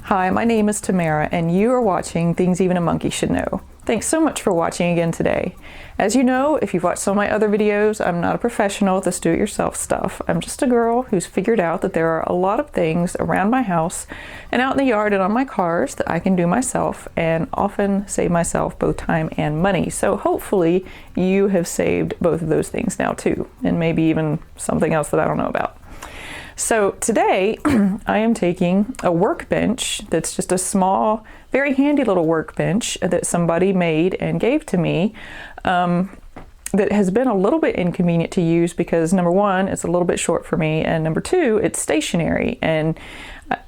Hi, my name is Tamara, and you are watching Things Even a Monkey Should Know. Thanks so much for watching again today. As you know, if you've watched some of my other videos, I'm not a professional at this do-it-yourself stuff. I'm just a girl who's figured out that there are a lot of things around my house and out in the yard and on my cars that I can do myself and often save myself both time and money. So hopefully you have saved both of those things now too, and maybe even something else that I don't know about. So today I am taking a workbench that's just a small, very handy little workbench that somebody made and gave to me that has been a little bit inconvenient to use because number one, it's a little bit short for me, and number two, it's stationary. And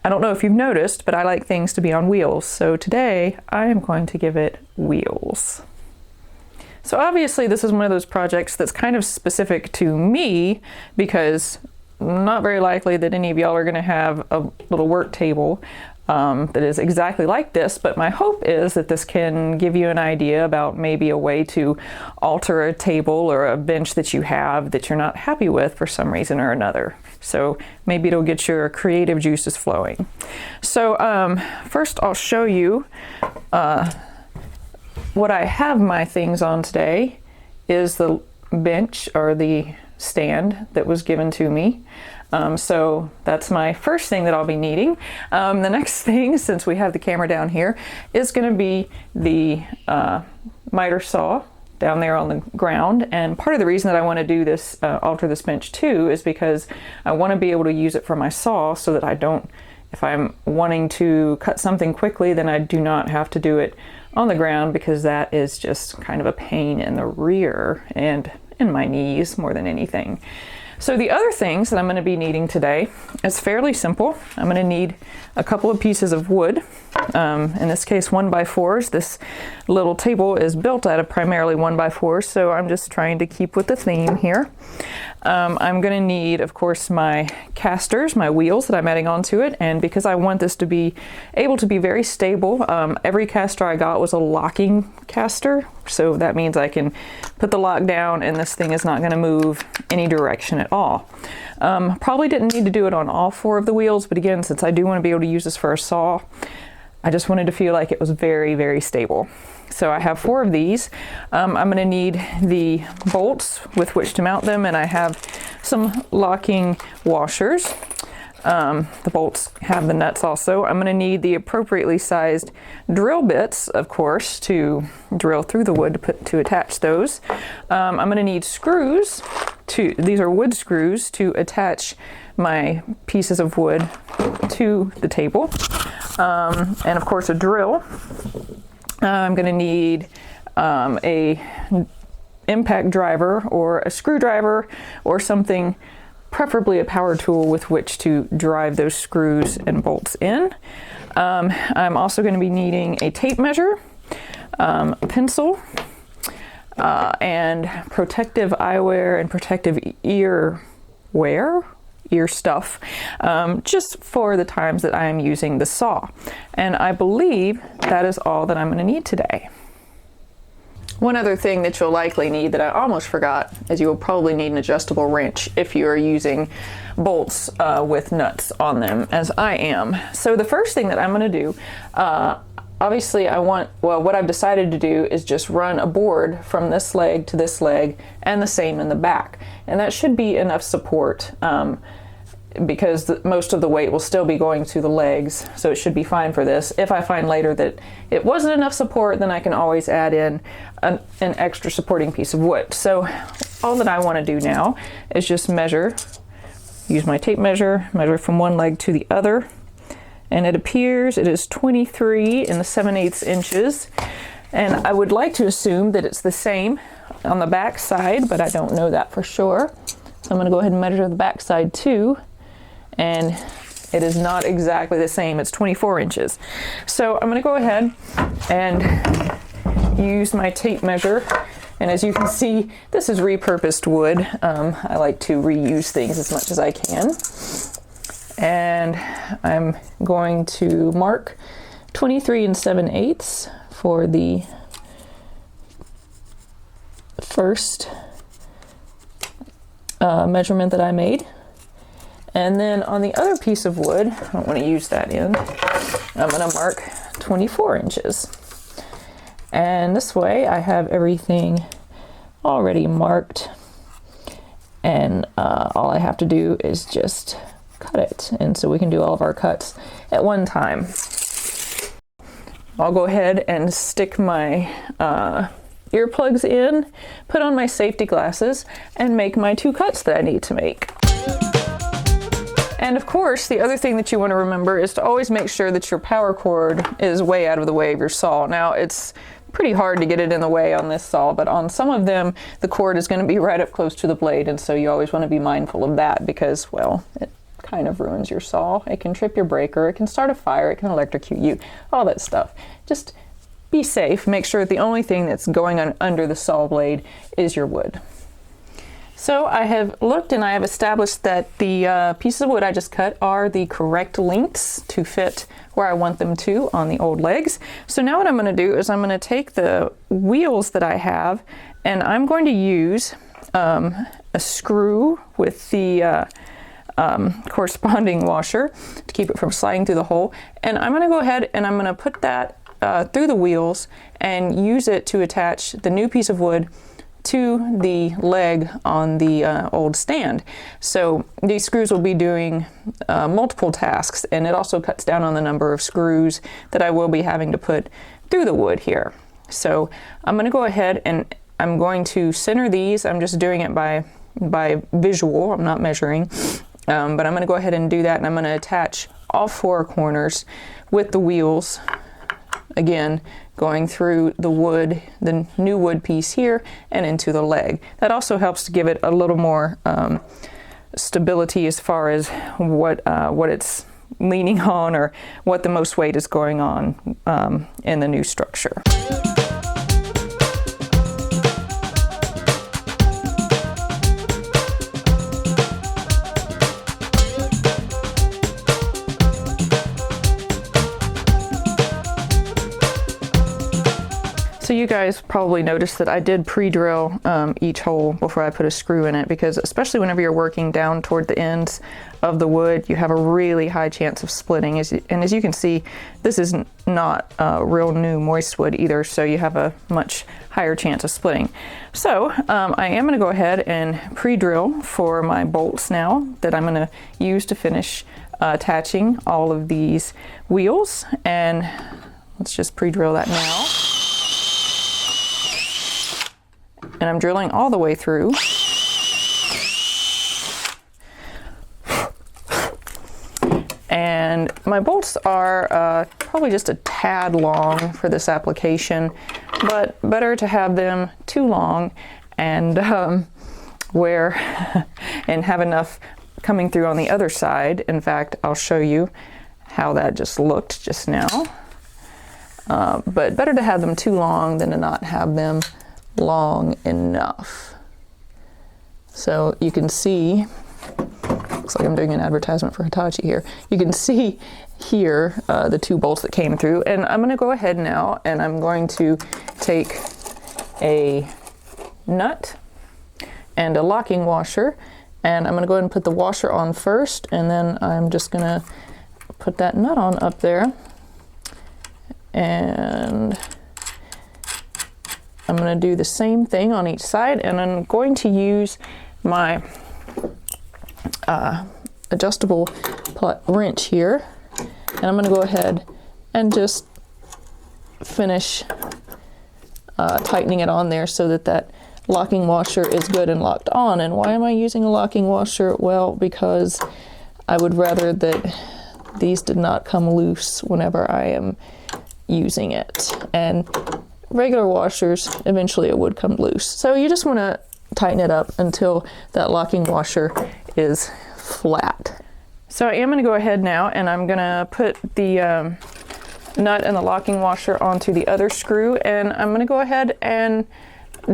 I don't know if you've noticed, but I like things to be on wheels. So today I am going to give it wheels. So obviously this is one of those projects that's kind of specific to me because not very likely that any of y'all are going to have a little work table that is exactly like this, but my hope is that this can give you an idea about maybe a way to alter a table or a bench that you have that you're not happy with for some reason or another. So maybe it'll get your creative juices flowing. So first I'll show you what I have my things on today is the bench or the stand that was given to me. So that's my first thing that I'll be needing. The next thing, since we have the camera down here, is going to be the miter saw down there on the ground. And part of the reason that I want to do this, alter this bench too, is because I want to be able to use it for my saw so that I don't, if I'm wanting to cut something quickly, then I do not have to do it on the ground because that is just kind of a pain in the rear and in my knees more than anything. So the other things that I'm going to be needing today is fairly simple. I'm going to need a couple of pieces of wood. In this case 1x4s. This little table is built out of primarily 1x4s, so I'm just trying to keep with the theme here. I'm going to need, of course, my casters, my wheels that I'm adding onto it, and because I want this to be able to be very stable, every caster I got was a locking caster, so that means I can put the lock down and this thing is not going to move any direction at all. Probably didn't need to do it on all four of the wheels, but again, since I do want to be able to use this for a saw, I just wanted to feel like it was very, very stable. So I have four of these. I'm going to need the bolts with which to mount them, and I have some locking washers. The bolts have the nuts also. I'm going to need the appropriately sized drill bits, of course, to drill through the wood to attach those. I'm going to need screws. These are wood screws to attach my pieces of wood to the table. And of course a drill. I'm going to need a impact driver or a screwdriver or something, preferably a power tool with which to drive those screws and bolts in. I'm also going to be needing a tape measure, a pencil, and protective eyewear and protective ear stuff, just for the times that I am using the saw. And I believe that is all that I'm going to need today. One other thing that you'll likely need that I almost forgot is you will probably need an adjustable wrench if you are using bolts with nuts on them, as I am. So the first thing that I'm going to do, obviously what I've decided to do is just run a board from this leg to this leg and the same in the back. And that should be enough support because most of the weight will still be going to the legs, so it should be fine for this. If I find later that it wasn't enough support, then I can always add in an extra supporting piece of wood. So all that I want to do now is just use my tape measure from one leg to the other, and it appears it is 23 7/8 inches, and I would like to assume that it's the same on the back side, but I don't know that for sure. So I'm going to go ahead and measure the back side too, and it is not exactly the same. It's 24 inches. So I'm going to go ahead and use my tape measure, and as you can see, this is repurposed wood. I like to reuse things as much as I can, and I'm going to mark 23 7/8 for the first measurement that I made. And then on the other piece of wood, I don't want to use that end, I'm going to mark 24 inches. And this way I have everything already marked, and all I have to do is just cut it. And so we can do all of our cuts at one time. I'll go ahead and stick my earplugs in, put on my safety glasses, and make my 2 cuts that I need to make. And of course, the other thing that you want to remember is to always make sure that your power cord is way out of the way of your saw. Now, it's pretty hard to get it in the way on this saw, but on some of them, the cord is going to be right up close to the blade, and so you always want to be mindful of that because, well, it kind of ruins your saw. It can trip your breaker, it can start a fire, it can electrocute you, all that stuff. Just be safe. Make sure that the only thing that's going on under the saw blade is your wood. So I have looked and I have established that the pieces of wood I just cut are the correct lengths to fit where I want them to on the old legs. So now what I'm going to do is I'm going to take the wheels that I have and I'm going to use a screw with the corresponding washer to keep it from sliding through the hole. And I'm going to go ahead and I'm going to put that through the wheels and use it to attach the new piece of wood to the leg on the old stand. So these screws will be doing multiple tasks, and it also cuts down on the number of screws that I will be having to put through the wood here. So I'm going to go ahead and I'm going to center these. I'm just doing it by visual. I'm not measuring, but I'm going to go ahead and do that, and I'm going to attach all 4 corners with the wheels, again going through the wood, the new wood piece here, and into the leg. That also helps to give it a little more stability as far as what it's leaning on or what the most weight is going on in the new structure. So you guys probably noticed that I did pre-drill each hole before I put a screw in it, because especially whenever you're working down toward the ends of the wood, you have a really high chance of splitting. And as you can see, this is not real new moist wood either, so you have a much higher chance of splitting. So I am going to go ahead and pre-drill for my bolts now that I'm going to use to finish attaching all of these wheels. And let's just pre-drill that now. And I'm drilling all the way through. And my bolts are probably just a tad long for this application, but better to have them too long and and have enough coming through on the other side. In fact, I'll show you how that just looked just now. But better to have them too long than to not have them long enough. So you can see, looks like I'm doing an advertisement for Hitachi here. You can see here the 2 bolts that came through, and I'm going to go ahead now and I'm going to take a nut and a locking washer, and I'm going to go ahead and put the washer on first, and then I'm just going to put that nut on up there, and I'm going to do the same thing on each side, and I'm going to use my adjustable wrench here, and I'm going to go ahead and just finish tightening it on there so that that locking washer is good and locked on. And why am I using a locking washer? Well, because I would rather that these did not come loose whenever I am using it. And regular washers, eventually it would come loose. So you just want to tighten it up until that locking washer is flat. So I am going to go ahead now and I'm going to put the nut and the locking washer onto the other screw, and I'm going to go ahead and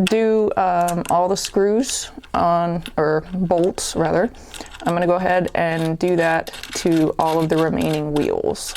do all the screws on, or bolts rather. I'm going to go ahead and do that to all of the remaining wheels.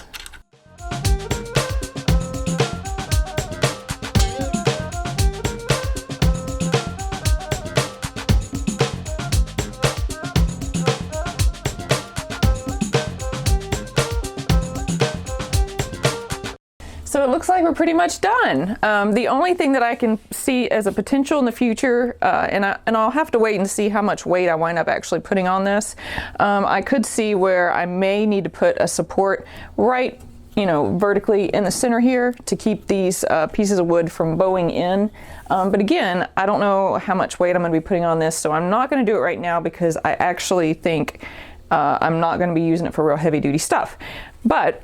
looks like we're pretty much done. The only thing that I can see as a potential in the future, and I'll have to wait and see how much weight I wind up actually putting on this. I could see where I may need to put a support right, vertically in the center here to keep these pieces of wood from bowing in. But again, I don't know how much weight I'm going to be putting on this, so I'm not going to do it right now because I actually think I'm not going to be using it for real heavy duty stuff. But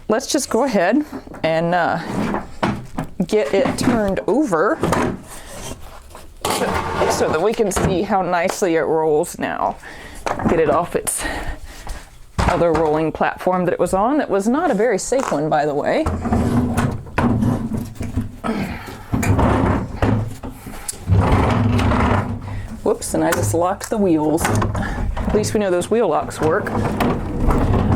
let's just go ahead and get it turned over so that we can see how nicely it rolls now. Get it off its other rolling platform that it was on. That was not a very safe one, by the way. Whoops, and I just locked the wheels. At least we know those wheel locks work.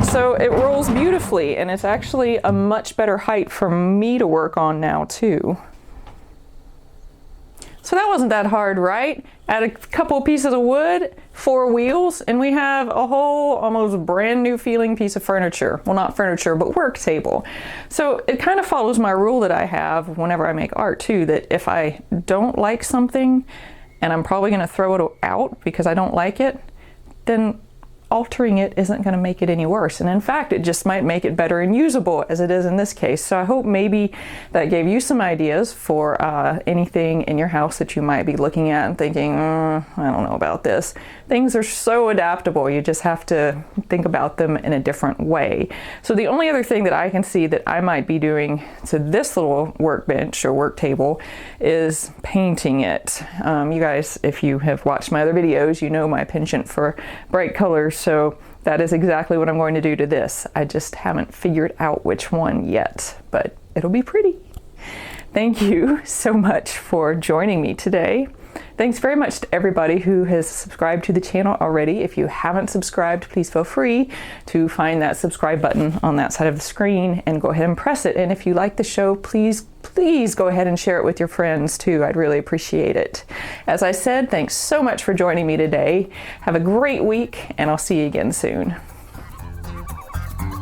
So it rolls beautifully, and it's actually a much better height for me to work on now too. So that wasn't that hard, right? Add a couple of pieces of wood, 4 wheels, and we have a whole almost brand new feeling piece of furniture. Well, not furniture, but work table. So it kind of follows my rule that I have whenever I make art too, that if I don't like something, and I'm probably going to throw it out because I don't like it, then altering it isn't going to make it any worse. And in fact, it just might make it better and usable as it is in this case. So I hope maybe that gave you some ideas for anything in your house that you might be looking at and thinking, I don't know about this. Things are so adaptable. You just have to think about them in a different way. So the only other thing that I can see that I might be doing to this little workbench or work table is painting it. You guys, if you have watched my other videos, you know my penchant for bright colors. So that is exactly what I'm going to do to this. I just haven't figured out which one yet, but it'll be pretty. Thank you so much for joining me today. Thanks very much to everybody who has subscribed to the channel already. If you haven't subscribed, please feel free to find that subscribe button on that side of the screen and go ahead and press it. And if you like the show, please go ahead and share it with your friends too. I'd really appreciate it. As I said, thanks so much for joining me today. Have a great week, and I'll see you again soon.